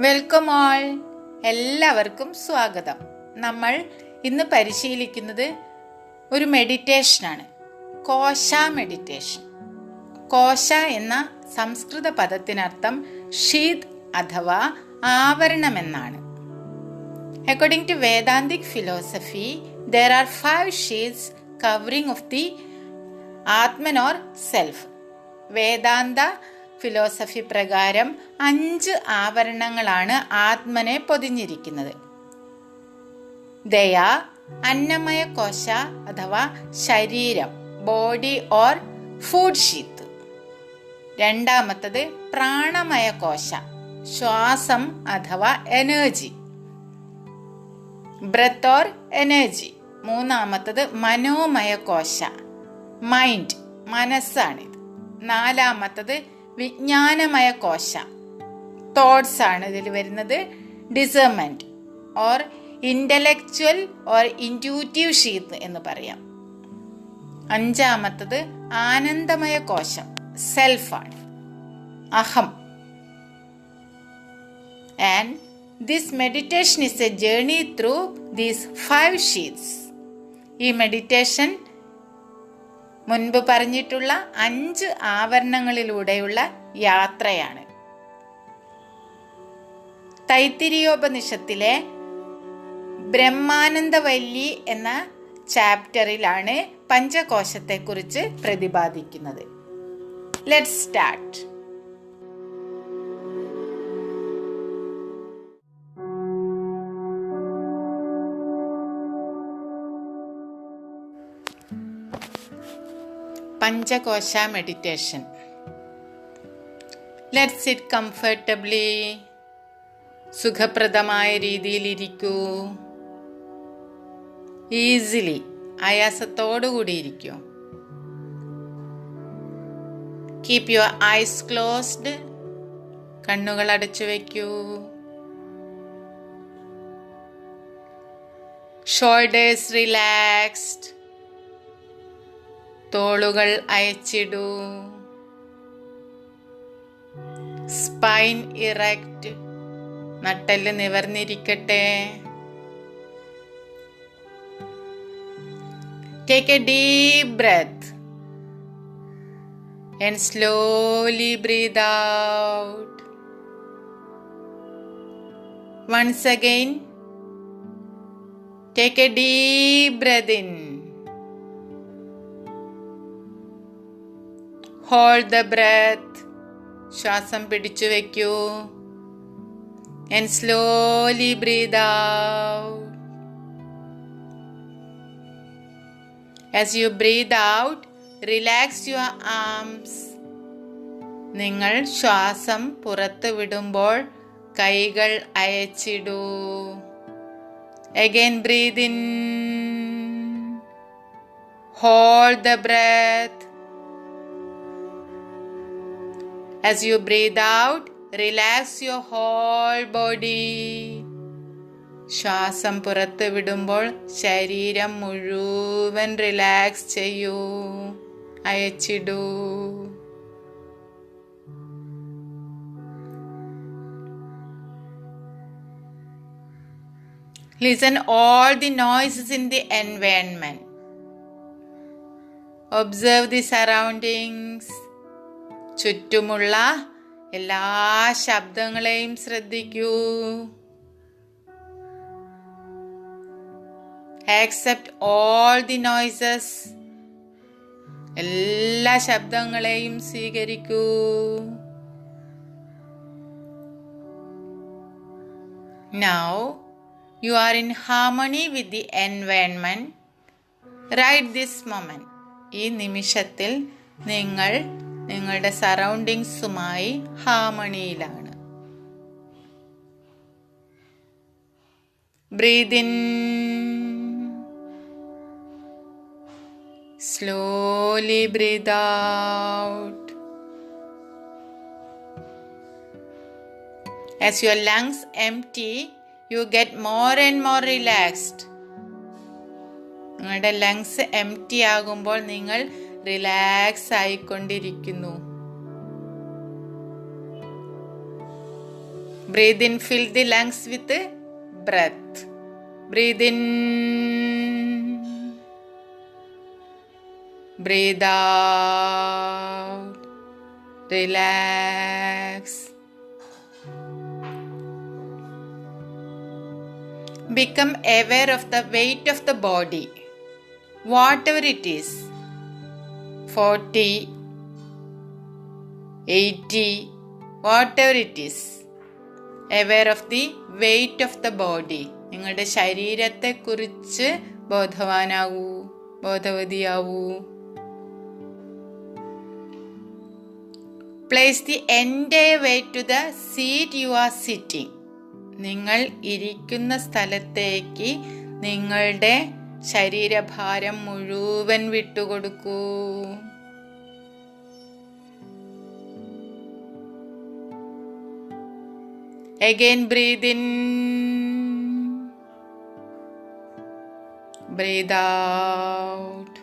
Welcome all. എല്ലാവർക്കും സ്വാഗതം. നമ്മൾ ഇന്ന് പരിശീലിക്കുന്നത് ഒരു മെഡിറ്റേഷനാണ്, കോശ മെഡിറ്റേഷൻ. കോശ എന്ന സംസ്കൃത പദത്തിനർത്ഥം ഷീത് അഥവാ ആവരണമെന്നാണ്. According to Vedantic philosophy, there are 5 sheaths covering of the Atman or self. Vedanta philosophy പ്രകാരം 5 ആവരണങ്ങളാണ് ആത്മനെ പൊതിഞ്ഞിരിക്കുന്നത്. ദയ, അന്നമയ കോശ അഥവാ ശരീരം, ബോഡി ഓർ ഫുഡ് ഷീത്ത്. രണ്ടാമത്തത് പ്രാണമയ കോശ, ശ്വാസം അഥവാ എനർജി, ബ്രത്ത് ഓർ എനർജി. മൂന്നാമത്തത് മനോമയ കോശ, മൈൻഡ്, മനസ്സാണിത്. നാലാമത്തത് വിജ്ഞാനമയ കോശ, തോട്ട്സ് ആണ് ഇതിൽ വരുന്നത്. Discernment or intellectual or intuitive sheath എന്ന് പറയാം. അഞ്ചാമത്തത് ആനന്ദമയ കോശം, സെൽഫാണ്, അഹം. And this meditation is a journey through these 5 sheaths. ഈ മെഡിറ്റേഷൻ മുൻപ് പറഞ്ഞിട്ടുള്ള 5 ആവരണങ്ങളിലൂടെയുള്ള യാത്രയാണ്. തൈത്തിരീയോപനിഷത്തിലെ ബ്രഹ്മാനന്ദവല്ലി എന്ന ചാപ്റ്ററിലാണ് പഞ്ചകോശത്തെക്കുറിച്ച് പ്രതിപാദിക്കുന്നത്. Let's start. പഞ്ചകോശ മെഡിറ്റേഷൻ. Let's sit comfortably. സുഖപ്രദമായ രീതിയിൽ ഇരിക്കൂ. ഈസിലി, ആയാസത്തോടുകൂടി ഇരിക്കൂ. Keep your eyes closed. കണ്ണുകൾ അടച്ചു വയ്ക്കൂ. Shoulders relaxed. തോളുകൾ അയച്ചിടൂ. Spine erect. നട്ടെല്ല് നിവർന്നിരിക്കട്ടെ. Take a deep breath and slowly breathe out. Once again take a deep breath in. Hold the breath. ശ്വാസം പിടിച്ചു വയ്ക്കൂ. And slowly breathe out. As you breathe out, relax your arms. നിങ്ങൾ ശ്വാസം പുറത്ത് വിടുമ്പോൾ കൈകൾ അയച്ചിടൂ. Again breathe in. Hold the breath. As you breathe out, relax your whole body. ശ്വാസം പുറത്ത് വിടുമ്പോൾ ശരീരം മുഴുവൻ റിലാക്സ് ചെയ്യൂ, അയച്ചിടൂ. Listen all the noises in the environment. Observe the surroundings. ചുറ്റുമുള്ള എല്ലാ ശബ്ദങ്ങളെയും ശ്രദ്ധിക്കൂ. Accept all the noises. എല്ലാ ശബ്ദങ്ങളെയും സ്വീകരിക്കൂ. Now you are in harmony with the environment. Right this moment. ഈ നിമിഷത്തിൽ നിങ്ങൾ നിങ്ങളുടെ സറൗണ്ടിങ്സുമായി ഹാർമണിയിലാണ്. Breathe in. Slowly breathe out. As your lungs empty, you get more and more relaxed. നിങ്ങളുടെ ലങ്സ് എംപ്റ്റി ആകുമ്പോൾ നിങ്ങൾ relax ആയിക്കൊണ്ടിരിക്കുന്നു. Breathe in, fill the lungs with breath. Breathe in. Breathe out. Relax. Become aware of the weight of the body, whatever it is, 40, 80, whatever it is. Aware of the weight of the body. നിങ്ങളുടെ ശരീരത്തെക്കുറിച്ച് ബോധവാനാവൂ, ബോധവതിയാവൂ. Place the entire weight to the seat you are sitting. നിങ്ങൾ ഇരിക്കുന്ന സ്ഥലത്തേക്ക് നിങ്ങളുടെ ശരീരഭാരം മുഴുവൻ വിട്ടുകൊടുക്കൂ. Again breathe in. Breathe out.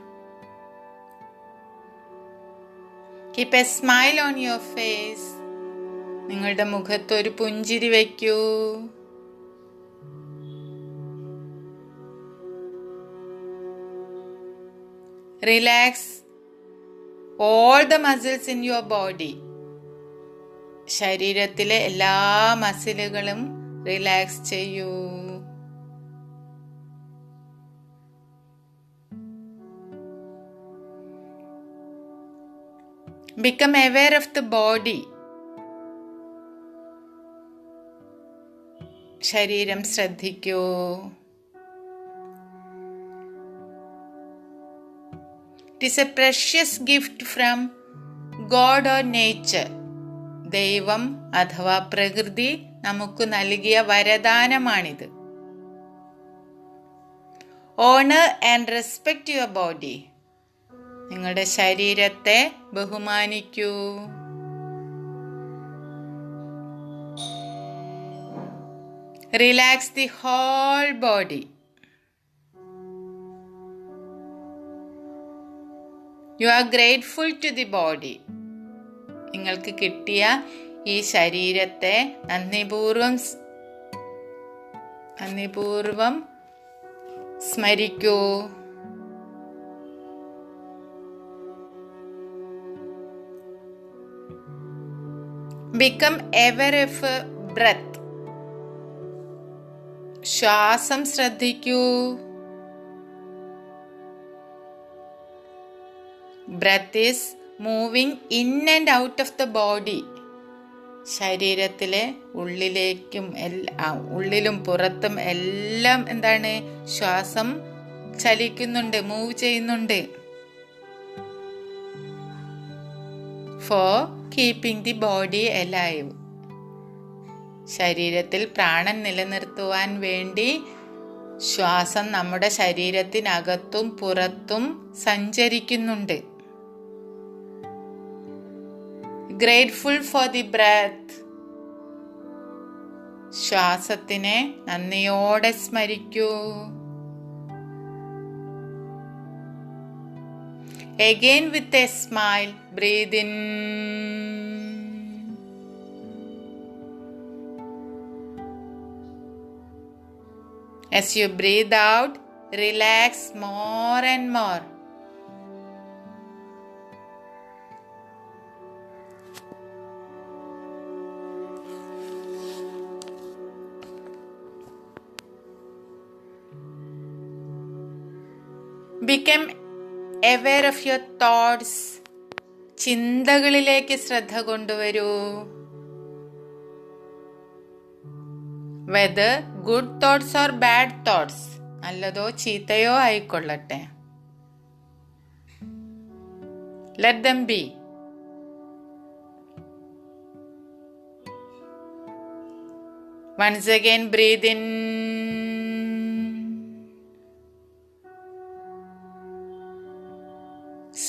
Keep a smile on your face. നിങ്ങളുടെ മുഖത്ത് ഒരു പുഞ്ചിരി വയ്ക്കൂ. Relax all the muscles in your body. ശരീരത്തിലെ എല്ലാ മസിലുകളും റിലാക്സ് ചെയ്യൂ. Become aware of the body. ശരീരം ശ്രദ്ധിക്കൂ. It is a precious gift from God or nature. ദൈവം അഥവാ പ്രകൃതി നമുക്ക് നൽകിയ വരദാനമാണിത്. Honor and respect your body. നിങ്ങളുടെ ശരീരത്തെ ബഹുമാനിക്കൂ. Relax the whole body. You are grateful to the body. നിങ്ങൾക്ക് കിട്ടിയ ഈ ശരീരത്തെ നന്ദിപൂർവം സ്മരിക്കൂ. Become aware of breath. ശ്വാസം ശ്രദ്ധിക്കൂ. Breath is moving in and out of the body. ശരീരത്തിലെ ഉള്ളിലും പുറത്തും എല്ലാം എന്താണ്? ശ്വാസം ചലിക്കുന്നുണ്ട്, മൂവ് ചെയ്യുന്നുണ്ട്. For keeping the body alive. ശരീരത്തിൽ പ്രാണൻ നിലനിർത്തുവാൻ വേണ്ടി ശ്വാസം നമ്മുടെ ശരീരത്തിനകത്തും പുറത്തും സഞ്ചരിക്കുന്നുണ്ട്. Grateful for the breath. ശ്വാസത്തിനെ നന്ദിയോടെ സ്മരിക്കൂ. Again with a smile, breathe in. As you breathe out, relax more and more. Become aware of your thoughts. ചിന്തകളിലേക്ക് ശ്രദ്ധ കൊണ്ടുവരൂ. Whether good thoughts or bad thoughts, നല്ലതോ ചീത്തയോ ആയിക്കൊള്ളട്ടെ. Let them be. Once again breathe in.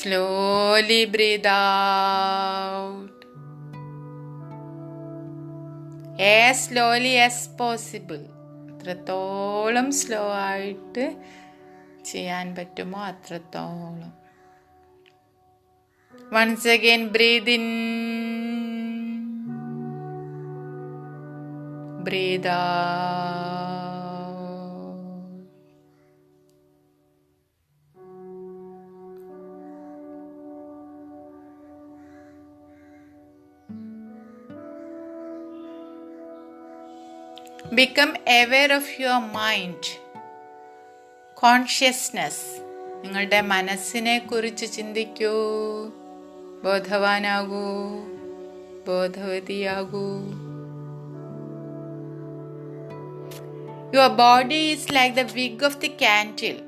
Slowly breathe out. As slowly as possible. എത്രത്തോളം slow ആയിട്ട് ചെയ്യാൻ പറ്റുമോ അത്രത്തോളം. Once again breathe in. breathe out. Become aware of your mind. Consciousness. നിങ്ങളുടെ മനസ്സിനെ കുറിച്ച് ചിന്തിക്കൂ. ബോധവാനാകൂ, ബോധവതിയാകൂ. Your body is like the wick of the candle.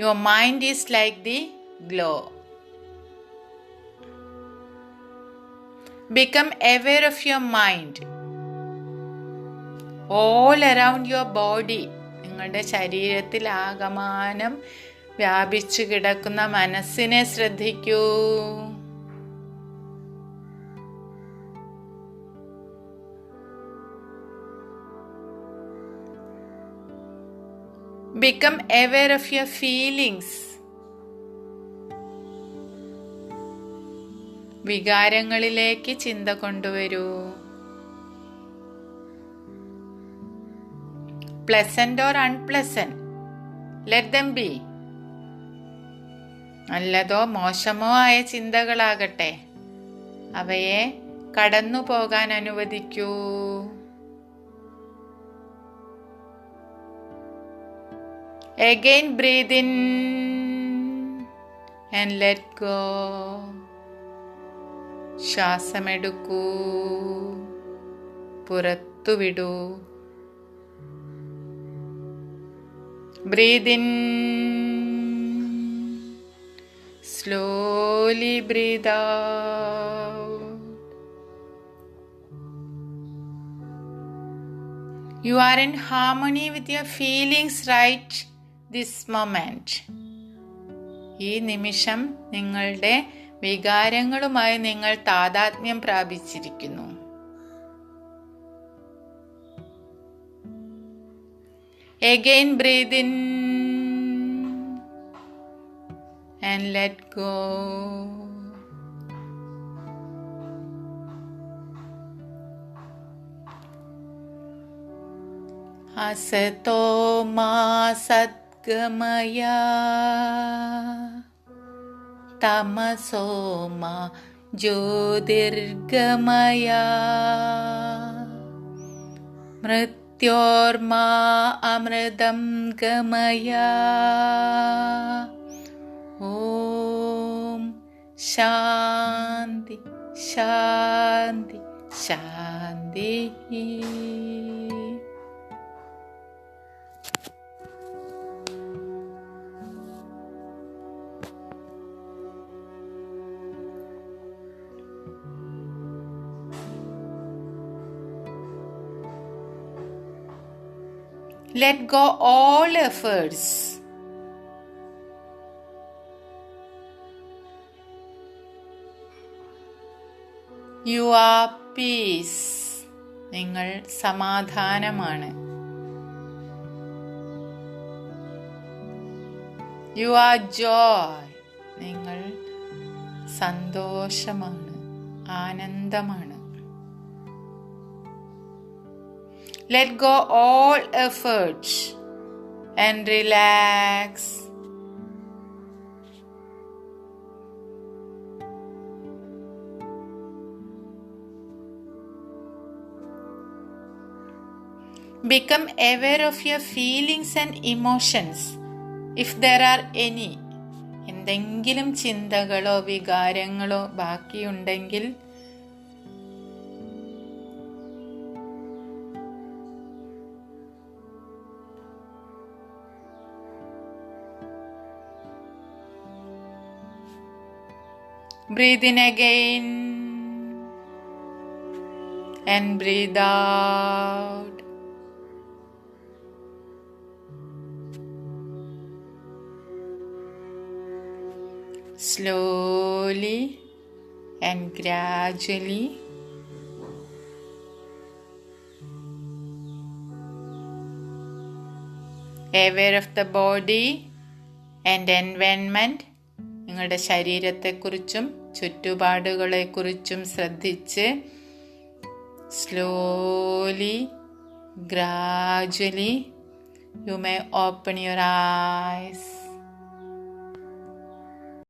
Your mind is like the glow. Become aware of your mind. All around your body. നിങ്ങളുടെ ശരീരത്തിൽ ആകമാനം വ്യാപിച്ചു കിടക്കുന്ന മനസ്സിനെ ശ്രദ്ധിക്കൂ. Become aware of your feelings. വികാരങ്ങളിലേക്ക് ചിന്ത കൊണ്ടുവരൂ. Pleasant or unpleasant, let them be. നല്ലതോ മോശമോ ആയ ചിന്തകളാകട്ടെ, അവയെ കടന്നു പോകാൻ അനുവദിക്കൂ. Again breathe in and let go. ശ്വാസമെടുക്കൂ, പുറത്തുവിടൂ. Breathe in, slowly breathe out. You are in harmony with your feelings right this moment. ഈ നിമിഷം നിങ്ങളുടെ വികാരങ്ങളുമായി നിങ്ങൾ താദാത്മ്യം പ്രാപിച്ചിരിക്കുന്നു. Again breathe in and let go. Asato ma satgamaya tamaso ma jyotirgamaya mrityorma amritam gamaya. Om Shanti Shanti Shanti. Let go all efforts. You are peace. നിങ്ങൾ സമാധാനമാണ്. You are joy. നിങ്ങൾ സന്തോഷമാണ്, ആനന്ദമാണ്. Let go all efforts and relax. Become aware of your feelings and emotions, if there are any. എന്തെങ്കിലും ചിന്തകളോ വികാരങ്ങളോ ബാക്കിയുണ്ടെങ്കിൽ breathe in again and breathe out. Slowly and gradually aware of the body and environment നിങ്ങളുടെ ശരീരത്തെക്കുറിച്ചും ചുറ്റുപാടുകളെക്കുറിച്ചും ശ്രദ്ധിച്ച് slowly, gradually, you may open your eyes.